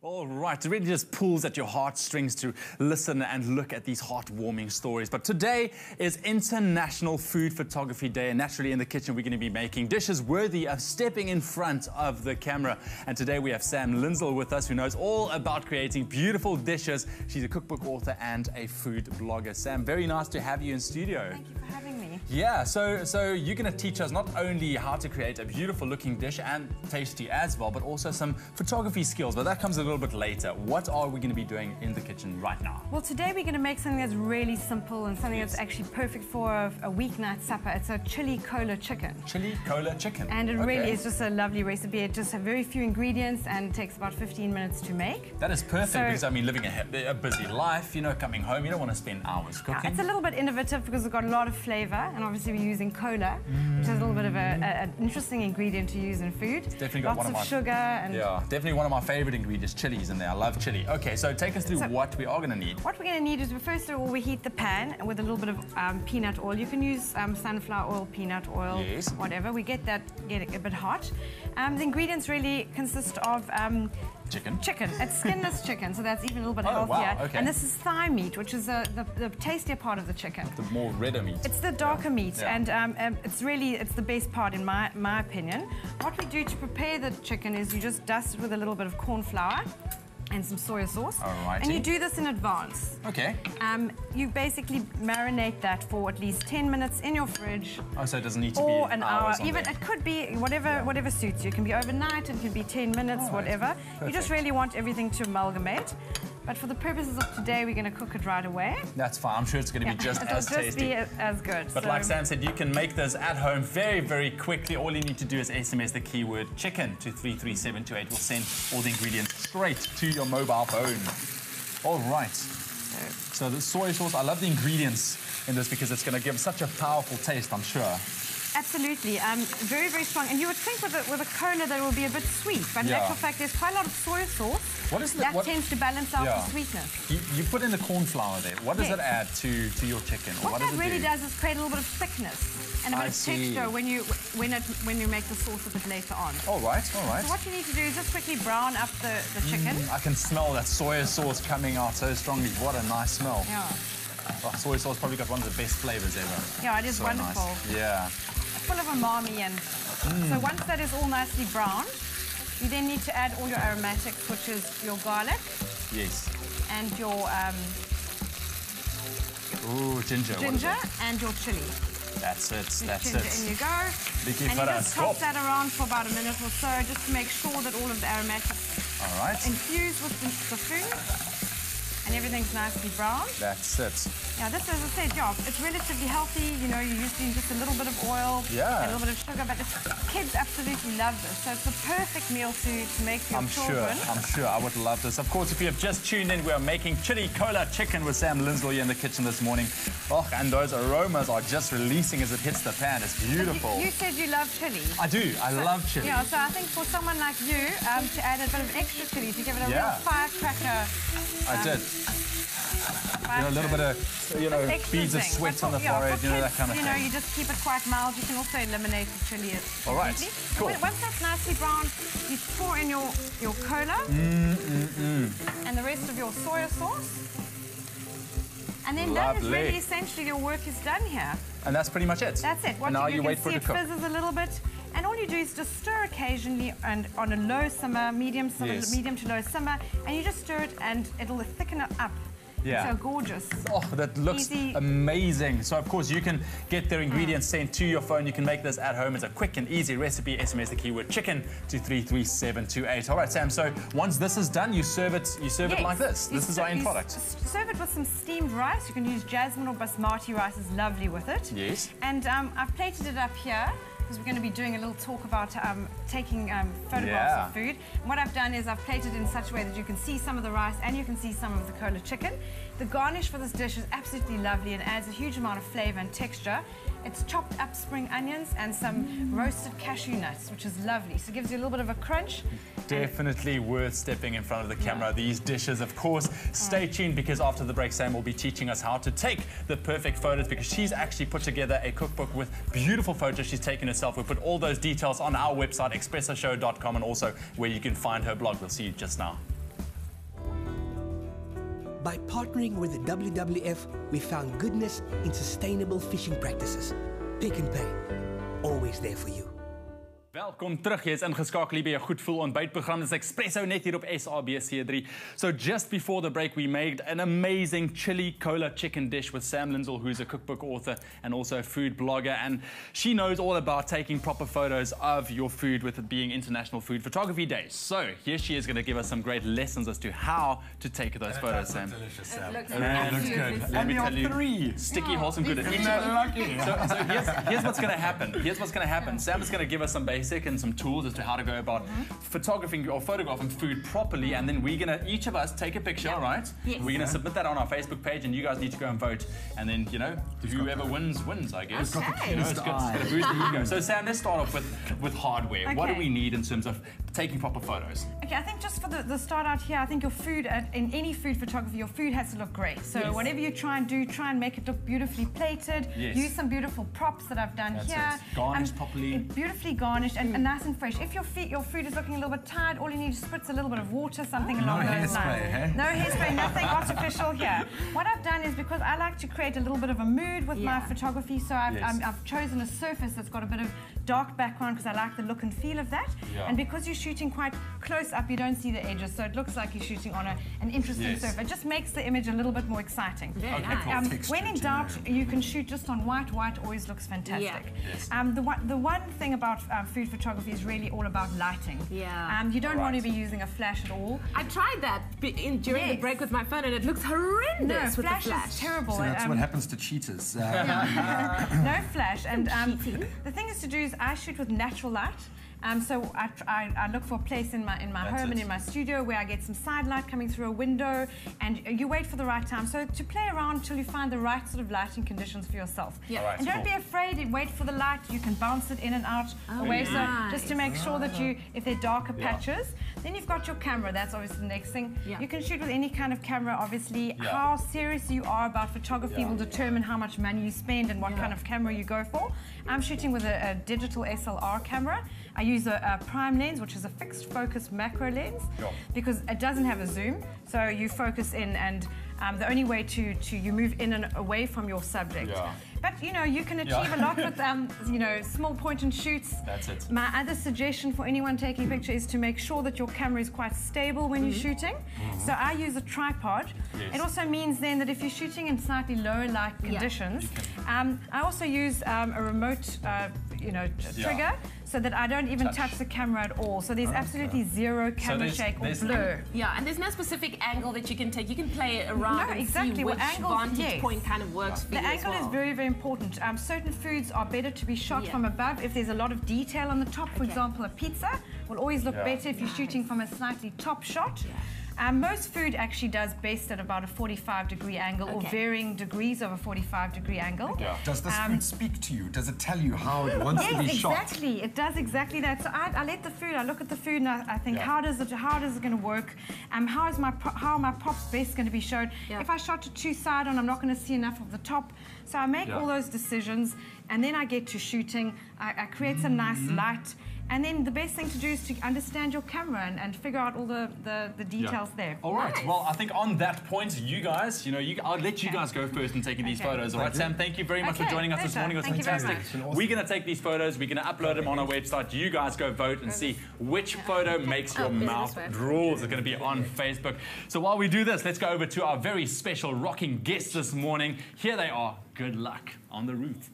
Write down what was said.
All right, it really just pulls at your heartstrings to listen and look at these heartwarming stories. But today is International Food Photography Day, and naturally in the kitchen we're going to be making dishes worthy of stepping in front of the camera. And today we have Sam Linsell with us, who knows all about creating beautiful dishes. She's a cookbook author and a food blogger. Sam, very nice to have you in studio. Thank you for having me. Yeah, so you're going to teach us not only how to create a beautiful looking dish and tasty as well, but also some photography skills. But that comes a little bit later. What are we going to be doing in the kitchen right now? Well, today we're going to make something that's really simple and something that's actually perfect for a weeknight supper. It's a chili cola chicken. Chili cola chicken. And it really is just a lovely recipe. It just has very few ingredients and takes about 15 minutes to make. That is perfect because, I mean, living a busy life, you know, coming home, you don't want to spend hours cooking. It's a little bit innovative because it's got a lot of flavor, and obviously we're using cola, which is a little bit of an interesting ingredient to use in food. It's definitely got lots of sugar. And yeah, definitely one of my favorite ingredients, chilies in there. I love chili. Okay, so take us through what we are going to need. What we're going to need is, first of all, we heat the pan with a little bit of peanut oil. You can use sunflower oil, peanut oil, whatever. We get it a bit hot. The ingredients really consist of chicken. It's skinless chicken, so that's even a little bit healthier. Wow, okay. And this is thigh meat, which is the tastier part of the chicken. The more redder meat. It's the darker meat, and it's the best part in my opinion. What we do to prepare the chicken is you just dust it with a little bit of corn flour and some soy sauce. Alrighty. And you do this in advance. Okay. You basically marinate that for at least 10 minutes in your fridge. Oh, so it doesn't need to be or an hour. Even it could be whatever suits you. It can be overnight, it can be 10 minutes, whatever. Perfect. You just really want everything to amalgamate. But for the purposes of today, we're going to cook it right away. That's fine. I'm sure it's going to be just as tasty. It'll just be as good. But like Sam said, you can make this at home very, very quickly. All you need to do is SMS the keyword chicken to 33728. We'll send all the ingredients straight to your mobile phone. All right. So the soy sauce, I love the ingredients in this because it's going to give such a powerful taste, I'm sure. Absolutely, very, very strong. And you would think with a cola that it will be a bit sweet, but in actual fact, there's quite a lot of soy sauce. That tends to balance out the sweetness. You put in the corn flour there. What does it add to your chicken? What that really does is create a little bit of thickness and a bit of texture when you make the sauce a bit later on. All right, all right. So what you need to do is just quickly brown up the chicken. I can smell that soy sauce coming out so strongly. What a nice smell. Yeah. Oh, soy sauce probably got one of the best flavors ever. Yeah, it is so wonderful. Nice. Yeah. Full of umami, and so once that is all nicely browned, you then need to add all your aromatics, which is your garlic. Yes. And your ginger. And your chili. That's it. That's it. In you go. And you just toss that around for about a minute or so, just to make sure that all of the aromatics infuse with the food. And everything's nicely browned. That's it. Yeah, this, as I said, it's relatively healthy. You know, you're using just a little bit of oil, a little bit of sugar, but kids absolutely love this. So it's the perfect meal to make for your children. I'm sure I would love this. Of course, if you have just tuned in, we are making chili cola chicken with Sam Linsell here in the kitchen this morning. Oh, and those aromas are just releasing as it hits the pan. It's beautiful. You said you love chili. I do. I love chili. Yeah, so I think for someone like you, to add a bit of extra chili, to give it a real firecracker. I did. You know, a little bit of, beads of sweat on the forehead, you know, that kind of thing. You know, you just keep it quite mild. You can also eliminate the chili. All right, cool. Once that's nicely browned, you pour in your cola and the rest of your soy sauce. And then that is really essentially your work is done here. And that's pretty much it? That's it. And now you wait for it to cook. It fizzes a little bit. And all you do is just stir occasionally and on a low simmer, medium to low simmer, and you just stir it and it'll thicken it up. Yeah. So gorgeous. Oh, that looks amazing. So, of course, you can get their ingredients sent to your phone. You can make this at home. It's a quick and easy recipe. SMS the keyword chicken to 33728. All right, Sam, so once this is done, you serve it like this. This is our end product. Serve it with some steamed rice. You can use jasmine or basmati rice. Is lovely with it. Yes. And I've plated it up here, because we're going to be doing a little talk about taking photographs of food. And what I've done is I've plated it in such a way that you can see some of the rice and you can see some of the cola chicken. The garnish for this dish is absolutely lovely and adds a huge amount of flavor and texture. It's chopped up spring onions and some roasted cashew nuts, which is lovely. So it gives you a little bit of a crunch. Definitely worth stepping in front of the camera. These dishes, of course. Stay tuned, because after the break, Sam will be teaching us how to take the perfect photos, because she's actually put together a cookbook with beautiful photos she's taken herself. We'll put all those details on our website, expressoshow.com, and also where you can find her blog. We'll see you just now. By partnering with the WWF, we found goodness in sustainable fishing practices. Pick and Pay, always there for you. Welkom terug, jy is ingeskakel hier by jou goed voel ontbytprogram. Dis Expresso net hier op SABC3. So just before the break we made an amazing chili cola chicken dish with Sam Linsell, who's a cookbook author and also a food blogger, and she knows all about taking proper photos of your food with it being International Food Photography Day. So here she is going to give us some great lessons as to how to take those photos, Sam. Delicious, Sam. It looks good. Let me tell you, 3. sticky, wholesome, good. Isn't that lucky? So here's what's going to happen. Here's what's going to happen. Sam is going to give us some basic and some tools as to how to go about photographing or photographing food properly, and then we're going to, each of us, take a picture, right? Yes. We're going to submit that on our Facebook page, and you guys need to go and vote, and then, you know, whoever wins, I guess. Okay. You know, it's going to boost the ego. So Sam, let's start off with hardware. Okay. What do we need in terms of taking proper photos? Okay, I think just for the start out here, I think your food, in any food photography, your food has to look great. So whatever you try and do, try and make it look beautifully plated. Yes. Use some beautiful props that I've done here. It. Garnished properly. Beautifully garnished and nice and fresh. If your food is looking a little bit tired, all you need is spritz a little bit of water, something along those lines. No hairspray, nothing artificial here. What I've done is, because I like to create a little bit of a mood with my photography, so I've chosen a surface that's got a bit of dark background because I like the look and feel of that. And because you're shooting quite close up, you don't see the edges, so it looks like you're shooting on an interesting surface. It just makes the image a little bit more exciting. Very nice. When in doubt, you can shoot just on white. White always looks fantastic. The one thing about food photography is really all about lighting. You don't want to be using a flash at all. I tried that during the break with my phone, and it looks horrendous with the flash. Is terrible. So that's what happens to cheaters. No flash. And the thing is to do is I shoot with natural light. So I look for a place in my home and in my studio where I get some side light coming through a window, and you wait for the right time. So to play around till you find the right sort of lighting conditions for yourself. And don't be afraid, wait for the light. You can bounce it in and out away. So just to make sure that if they're darker patches, then you've got your camera. That's obviously the next thing. You can shoot with any kind of camera, obviously. How serious you are about photography will determine how much money you spend and what kind of camera you go for. I'm shooting with a digital SLR camera. I use a prime lens, which is a fixed focus macro lens, because it doesn't have a zoom. So you focus in, and the only way you move in and away from your subject. But you know, you can achieve a lot with you know, small point and shoots. That's it. My other suggestion for anyone taking a picture is to make sure that your camera is quite stable when you're shooting. So I use a tripod. It also means then that if you're shooting in slightly lower light conditions, I also use a remote you know, trigger, so that I don't even touch the camera at all. So there's absolutely zero camera shake or blur. And there's no specific angle that you can take. You can play around and see which vantage point kind of works for you. The angle is very, very important. Certain foods are better to be shot from above if there's a lot of detail on the top. For example, a pizza will always look better if you're shooting from a slightly top shot. Most food actually does best at about a 45-degree angle, or varying degrees of a 45-degree angle. Does this food speak to you? Does it tell you how it wants to be shot? Yes, exactly. It does exactly that. So I let the food, I look at the food, and I think, how is it going to work? How are my props best going to be shown? If I shot it too side on, I'm not going to see enough of the top. So I make all those decisions, and then I get to shooting. I create some nice light. And then the best thing to do is to understand your camera and figure out all the details there. All right. Well, I think on that point, you guys, you know, I'll let you guys go first in taking these photos. All right, Sam, thank you very much for joining us this morning. It was fantastic. We're going to take these photos. We're going to upload them on our website. You guys go vote and see which photo makes your mouth drool. It's going to be on Facebook. So while we do this, let's go over to our very special rocking guests this morning. Here they are. Good luck on the roof.